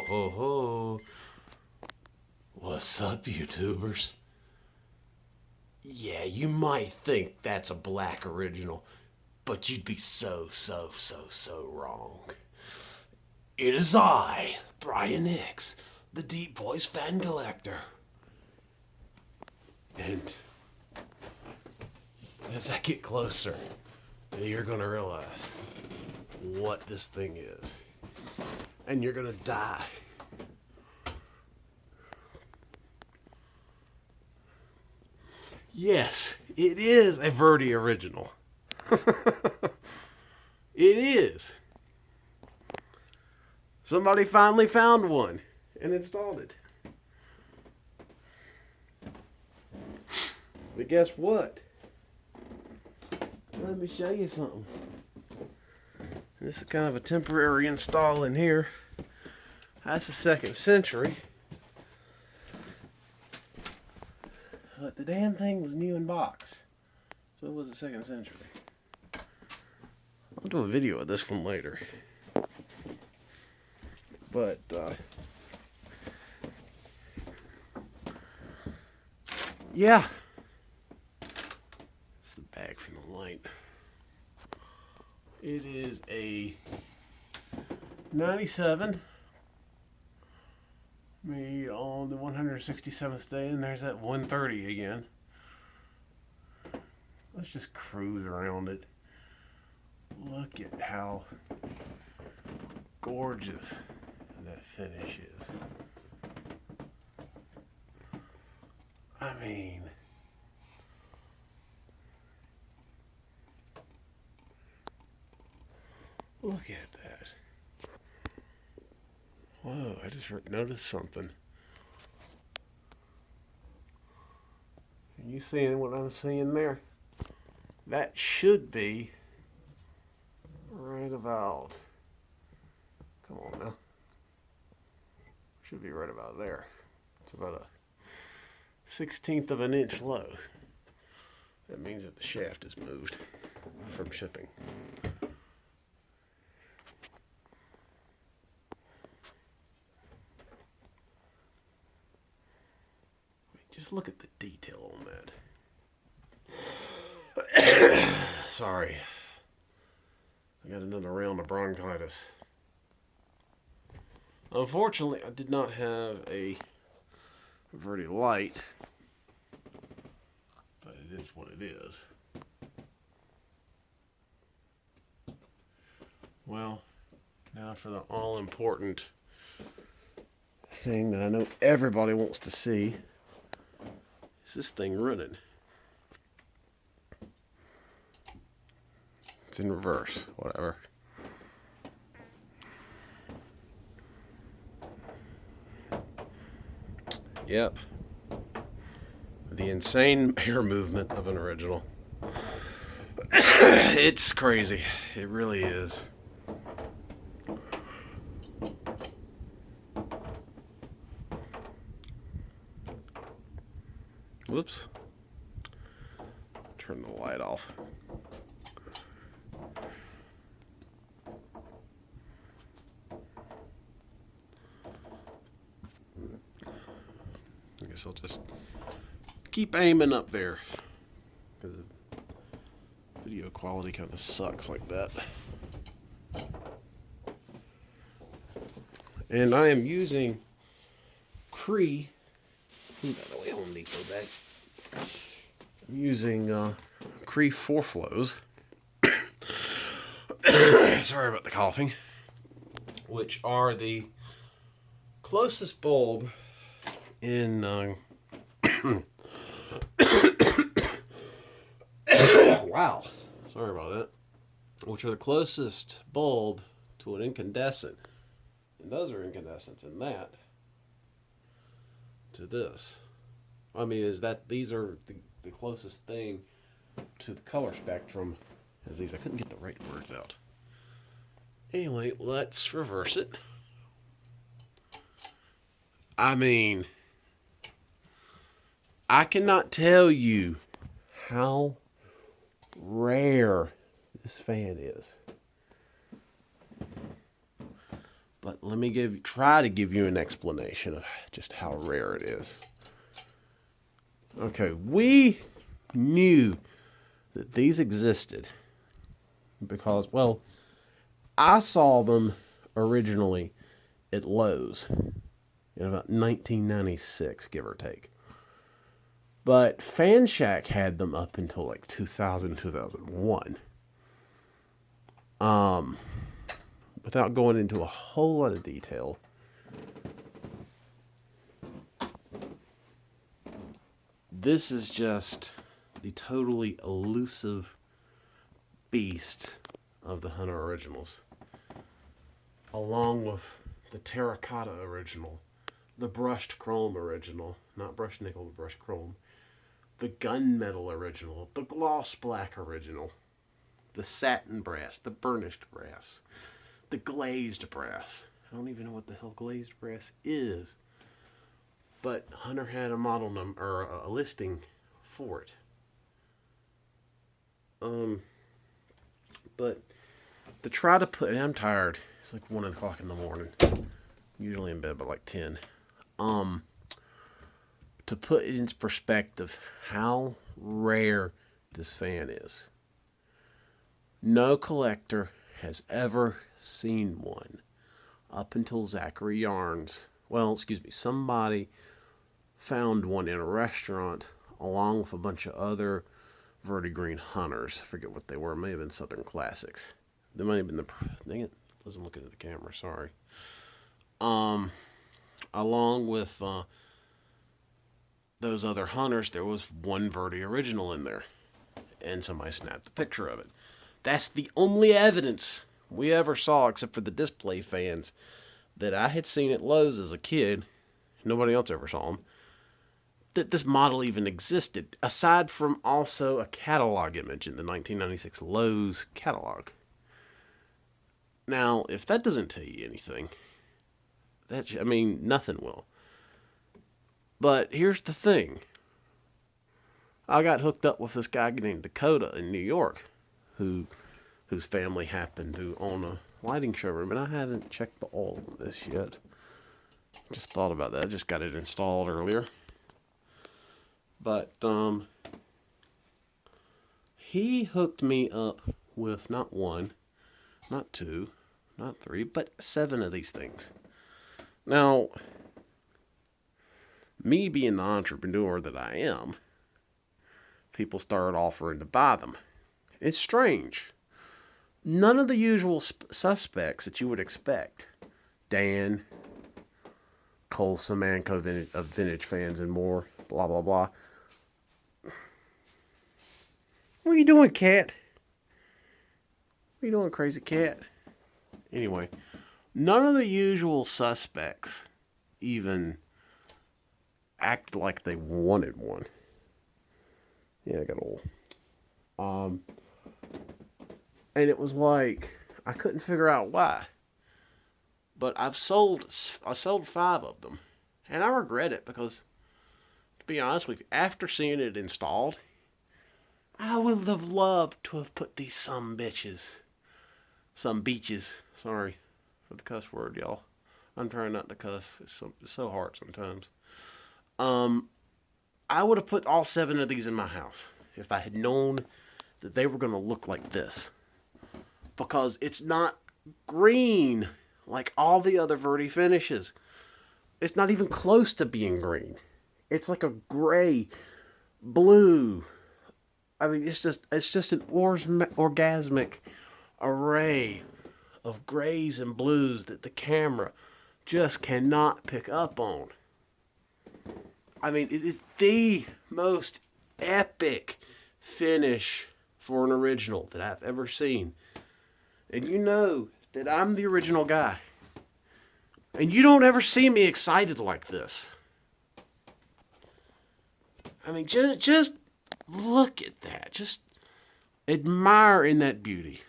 ho, ho. What's up, YouTubers? Yeah, you might think that's a black original, but you'd be so wrong. It is I, Brian Hicks, the Deep Voice Fan Collector. And as I get closer, you're gonna realize what this thing is. And you're gonna die. Yes, it is a Verde original. It is. Somebody finally found one and installed it. But guess what? Let me show you something. This is kind of a temporary install in here. That's the 2nd century. But the damn thing was new in box. So it was the 2nd century. I'll do a video of this one later. But, yeah. It's the bag from the light. It is a 97. Made on the 167th day, and there's that 130 again. Let's just cruise around it. Look at how gorgeous that finish is. I mean, look at that. Whoa, I just noticed something. Are you seeing what I'm seeing there? That should be right about, come on now. Should be right about there. It's about a 1/16 of an inch low. That means that the shaft is moved from shipping. Just look at the detail on that. Sorry. I got another round of bronchitis. Unfortunately, I did not have a Verde light. But it is what it is. Well, now for the all-important thing that I know everybody wants to see. Is this thing running? It's in reverse, whatever. Yep. The insane air movement of an original. It's crazy. It really is. Whoops. Turn the light off. I guess I'll just keep aiming up there because the video quality kind of sucks like that. And I am using Cree. By the way, Home Depot bag. I'm using Cree 4 flows. Sorry about the coughing. Which are the closest bulb in wow. Sorry about that. Which are the closest bulb to an incandescent. And those are incandescents in that. To this. I mean, is that these are the closest thing to the color spectrum as these. I couldn't get the right words out. Anyway, let's reverse it. I mean, I cannot tell you how rare this fan is. But let me try to give you an explanation of just how rare it is. Okay, we knew that these existed because, well, I saw them originally at Lowe's in about 1996, give or take. But Fan Shack had them up until like 2000, 2001. Without going into a whole lot of detail, this is just the totally elusive beast of the Hunter originals, along with the terracotta original, the brushed chrome original, not brushed nickel, but brushed chrome, the gunmetal original, the gloss black original, the satin brass, the burnished brass, the glazed brass. I don't even know what the hell glazed brass is, but Hunter had a model number or a listing for it. But to try to put, and I'm tired. It's like 1 o'clock in the morning. Usually in bed by like 10. To put it into perspective, how rare this fan is. No collector has ever seen one up until Zachary Yarnes. Well, excuse me, somebody found one in a restaurant along with a bunch of other Verde Green Hunters. I forget what they were. It may have been Southern Classics. They might have been dang it, wasn't looking at the camera, sorry. Along with those other hunters, there was one Verde original in there. And somebody snapped a picture of it. That's the only evidence we ever saw, except for the display fans, that I had seen at Lowe's as a kid. Nobody else ever saw them. That this model even existed, aside from also a catalog image in the 1996 Lowe's catalog. Now, if that doesn't tell you anything, nothing will. But here's the thing. I got hooked up with this guy named Dakota in New York, whose family happened to own a lighting showroom, and I hadn't checked the oil on this yet. Just thought about that. I just got it installed earlier. But he hooked me up with not one, not two, not three, but 7 of these things. Now, me being the entrepreneur that I am, people started offering to buy them. It's strange. None of the usual suspects that you would expect. Dan, Cole Samanco of Vintage Fans and more, blah, blah, blah. What are you doing, cat? What are you doing, crazy cat? Anyway, none of the usual suspects even acted like they wanted one. Yeah, I got old. And it was like, I couldn't figure out why. But I sold 5 of them. And I regret it because, to be honest with you, after seeing it installed, I would have loved to have put these some beaches, sorry for the cuss word, y'all. I'm trying not to cuss. It's so hard sometimes. I would have put all 7 of these in my house if I had known that they were going to look like this. Because it's not green like all the other Verde finishes. It's not even close to being green. It's like a gray, blue. I mean, it's just an orgasmic array of grays and blues that the camera just cannot pick up on. I mean, it is the most epic finish for an original that I've ever seen. And you know that I'm the original guy. And you don't ever see me excited like this. I mean, just look at that. Just admire in that beauty.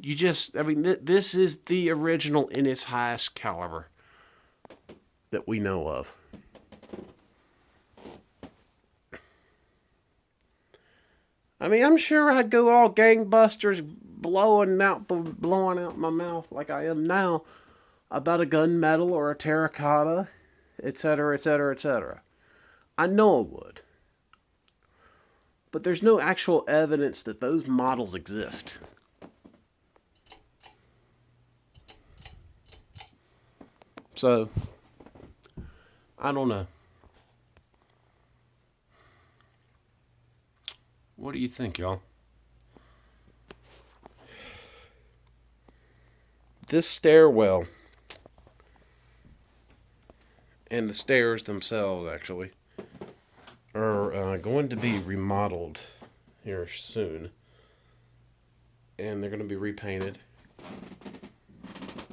This is the original in its highest caliber that we know of. I mean, I'm sure I'd go all gangbusters, blowing out my mouth like I am now about a gunmetal or a terracotta, etc., etc., etc. I know it would. But there's no actual evidence that those models exist. So, I don't know. What do you think, y'all? This stairwell and the stairs themselves, actually, are going to be remodeled here soon. And they're going to be repainted.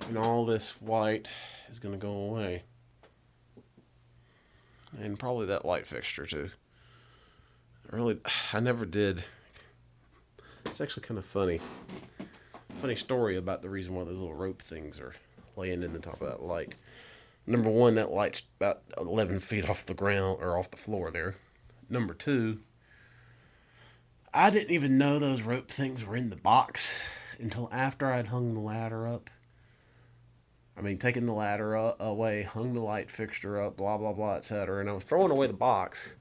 And all this white is going to go away. And probably that light fixture, too. I never did. It's actually kind of funny. Funny story about the reason why those little rope things are laying in the top of that light. Number one, that light's about 11 feet off the ground, or off the floor there. Number two, I didn't even know those rope things were in the box until after I'd hung the ladder up. I mean, taking the ladder away, hung the light fixture up, blah, blah, blah, etc. And I was throwing away the box.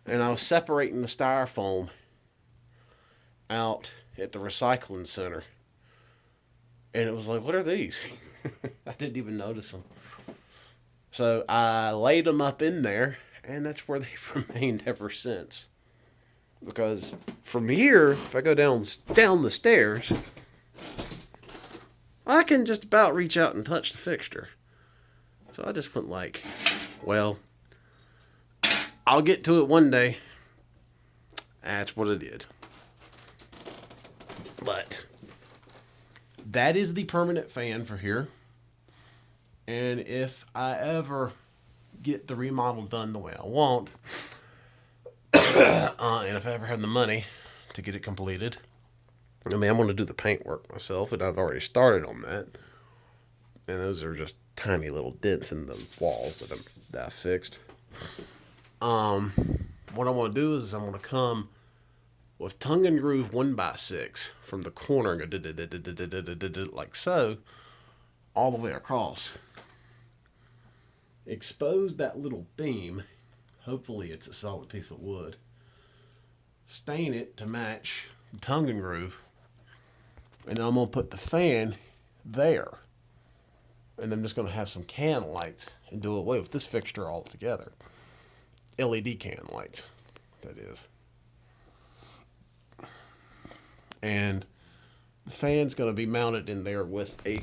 And I was separating the styrofoam out at the recycling center. And it was like, what are these? I didn't even notice them. So I laid them up in there, and that's where they've remained ever since. Because from here, if I go down the stairs, I can just about reach out and touch the fixture. So I just went like, well, I'll get to it one day. That's what I did. But that is the permanent fan for here. And if I ever get the remodel done the way I want, and if I ever have the money to get it completed, I mean, I'm going to do the paint work myself, and I've already started on that. And those are just tiny little dents in the walls that I fixed. What I want to do is I'm going to come with tongue and groove 1x6 from the corner and go like so, all the way across. Expose that little beam. Hopefully it's a solid piece of wood. Stain it to match the tongue and groove. And then I'm going to put the fan there. And I'm just going to have some can lights and do away with this fixture altogether. LED can lights, that is. And the fan's going to be mounted in there with a